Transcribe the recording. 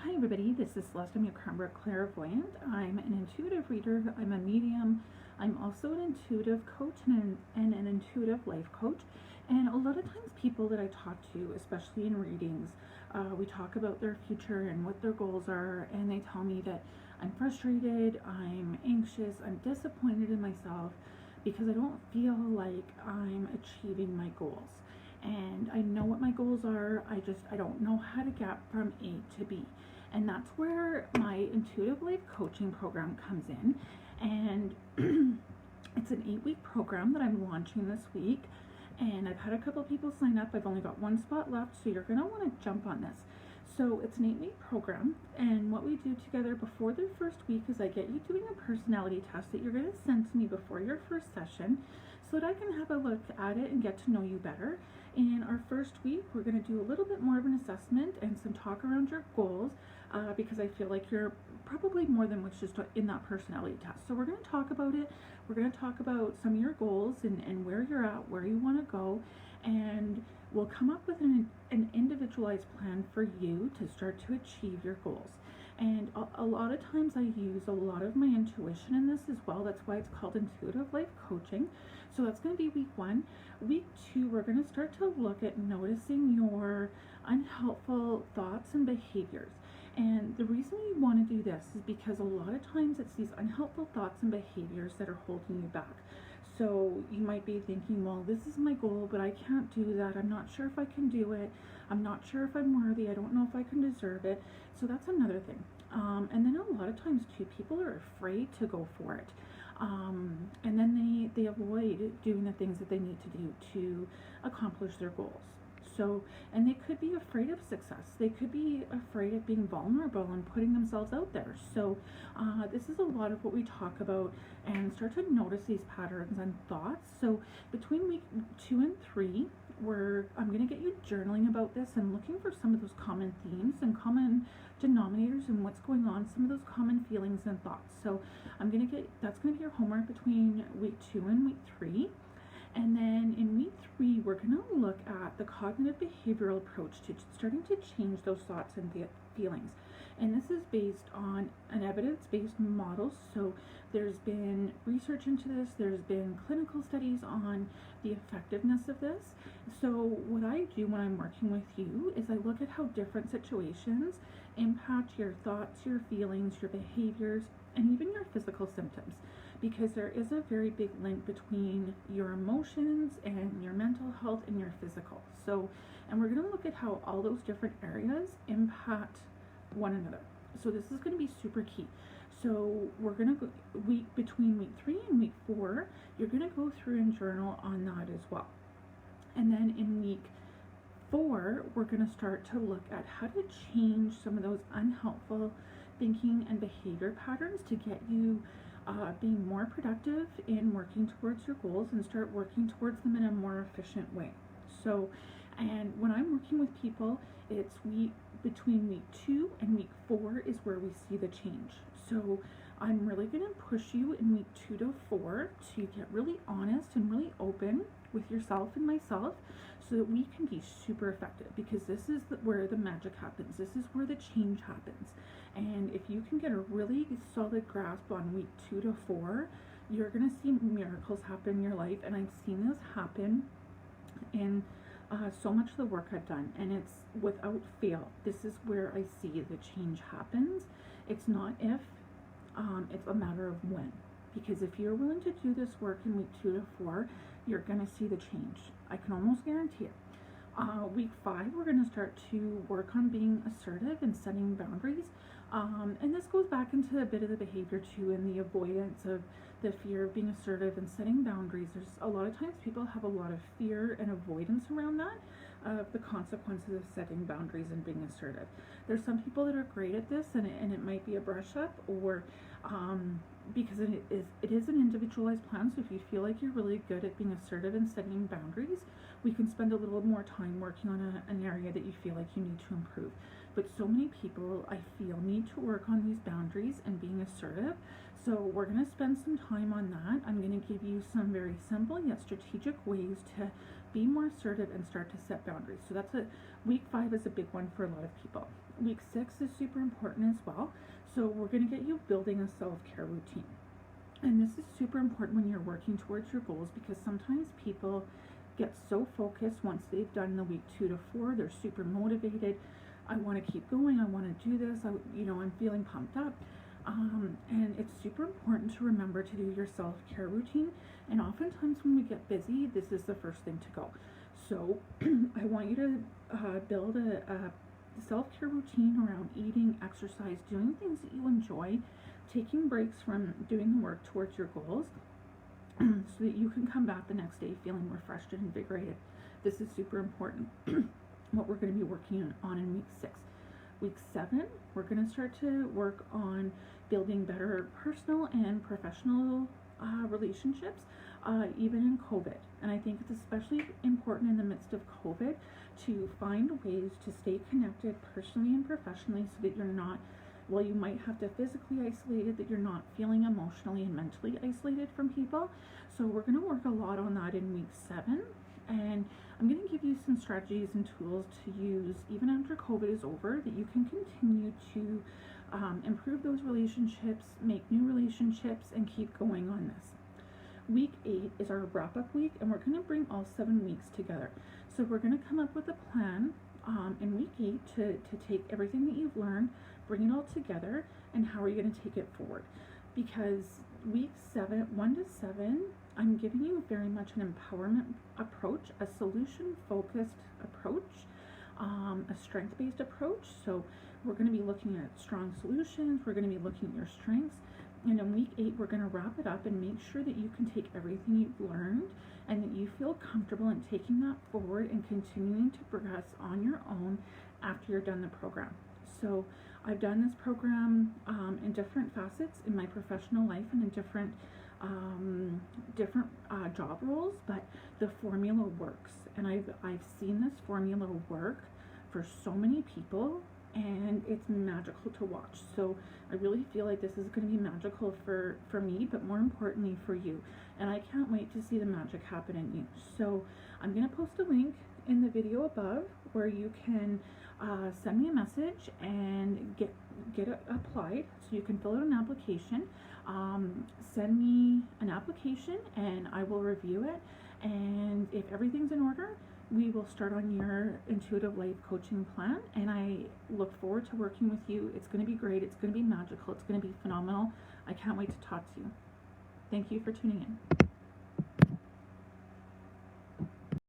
Hi everybody, this is Celeste. I'm your Cranbrook clairvoyant. I'm an intuitive reader, I'm a medium, I'm also an intuitive coach and an intuitive life coach. And a lot of times people that I talk to, especially in readings, we talk about their future and what their goals are, and they tell me that I'm frustrated, I'm anxious, I'm disappointed in myself because I don't feel like I'm achieving my goals. And I know what my goals are, I don't know how to get from A to B. And that's where my intuitive life coaching program comes in. And it's an 8-week program that I'm launching this week. And I've had a couple people sign up. I've only got one spot left, so you're going to want to jump on this. So it's an 8-week program, and what we do together before the first week is I get you doing a personality test that you're going to send to me before your first session so that I can have a look at it and get to know you better. In our first week, we're going to do a little bit more of an assessment and some talk around your goals because I feel like you're probably more than what's just in that personality test. So we're going to talk about it. We're going to talk about some of your goals and where you're at, where you want to go, and we'll come up with an individualized plan for you to start to achieve your goals. And a lot of times I use a lot of my intuition in this as well. That's why it's called intuitive life coaching. So that's going to be week 1. Week 2, we're going to start to look at noticing your unhelpful thoughts and behaviors. And the reason we want to do this is because a lot of times it's these unhelpful thoughts and behaviors that are holding you back. So you might be thinking, well, this is my goal, but I can't do that. I'm not sure if I can do it. I'm not sure if I'm worthy. I don't know if I can deserve it. So that's another thing. And then a lot of times too, people are afraid to go for it. And then they avoid doing the things that they need to do to accomplish their goals. So, and they could be afraid of success. They could be afraid of being vulnerable and putting themselves out there. So this is a lot of what we talk about and start to notice these patterns and thoughts. So between week 2 and 3, I'm going to get you journaling about this and looking for some of those common themes and common denominators and what's going on, some of those common feelings and thoughts. So that's going to be your homework between week 2 and week 3. And then in week 3, we're going to look at the cognitive behavioral approach to starting to change those thoughts and feelings. And this is based on an evidence-based model. So there's been research into this. There's been clinical studies on the effectiveness of this. So what I do when I'm working with you is I look at how different situations impact your thoughts, your feelings, your behaviors, and even your physical symptoms, because there is a very big link between your emotions and your mental health and your physical. So, and we're going to look at how all those different areas impact one another. So this is going to be super key. So we're going to go between week 3 and week 4, you're going to go through and journal on that as well. And then in week 4, we're going to start to look at how to change some of those unhelpful thinking and behavior patterns to get you being more productive in working towards your goals and start working towards them in a more efficient way. So, and when I'm working with people, it's between week 2 and week 4 is where we see the change. So I'm really going to push you in week 2 to 4 to get really honest and really open with yourself and myself so that we can be super effective, because this is where the magic happens. This is where the change happens. And if you can get a really solid grasp on week 2 to 4, you're going to see miracles happen in your life. And I've seen this happen in so much of the work I've done, and it's without fail. This is where I see the change happens. It's not if, it's a matter of when. Because if you're willing to do this work in week 2 to 4, you're going to see the change. I can almost guarantee it. Week 5, we're going to start to work on being assertive and setting boundaries. And this goes back into a bit of the behavior too, and the avoidance of the fear of being assertive and setting boundaries. There's a lot of times people have a lot of fear and avoidance around that, of the consequences of setting boundaries and being assertive. There's some people that are great at this, and it might be a brush up, or because it is an individualized plan. So if you feel like you're really good at being assertive and setting boundaries, we can spend a little more time working on an area that you feel like you need to improve. But so many people, I feel, need to work on these boundaries and being assertive. So we're going to spend some time on that. I'm going to give you some very simple yet strategic ways to be more assertive and start to set boundaries. So week 5 is a big one for a lot of people. Week 6 is super important as well. So we're going to get you building a self-care routine. And this is super important when you're working towards your goals, because sometimes people get so focused once they've done the week 2 to 4, they're super motivated. I want to keep going. I want to do this. I'm feeling pumped up. And it's super important to remember to do your self-care routine. And oftentimes when we get busy, this is the first thing to go. So I want you to build a self-care routine around eating, exercise, doing things that you enjoy, taking breaks from doing the work towards your goals, so that you can come back the next day feeling refreshed and invigorated. This is super important. What we're going to be working on in week 6. Week 7, we're going to start to work on building better personal and professional relationships, even in COVID. And I think it's especially important in the midst of COVID to find ways to stay connected personally and professionally, so that you're not, well, you might have to physically isolate it, that you're not feeling emotionally and mentally isolated from people. So we're going to work a lot on that in week 7. And I'm going to give you some strategies and tools to use even after COVID is over, that you can continue to improve those relationships, make new relationships, and keep going on this. Week 8 is our wrap-up week, and we're going to bring all 7 weeks together. So we're going to come up with a plan in week 8 to take everything that you've learned, bring it all together, and how are you going to take it forward. Because week 1 to 7, I'm giving you very much an empowerment approach, a solution-focused approach, a strength-based approach. So we're going to be looking at strong solutions, we're going to be looking at your strengths, and in week 8 we're going to wrap it up and make sure that you can take everything you've learned and that you feel comfortable in taking that forward and continuing to progress on your own after you're done the program. So I've done this program in different facets in my professional life and in different job roles, but the formula works, and I've seen this formula work for so many people, and it's magical to watch. So I really feel like this is going to be magical for me, but more importantly for you, and I can't wait to see the magic happen in you. So I'm going to post a link in the video above where you can send me a message and get it applied, so you can fill out an application. Send me an application and I will review it, and if everything's in order, we will start on your intuitive life coaching plan, and I look forward to working with you. It's going to be great. It's going to be magical. It's going to be phenomenal. I can't wait to talk to you. Thank you for tuning in.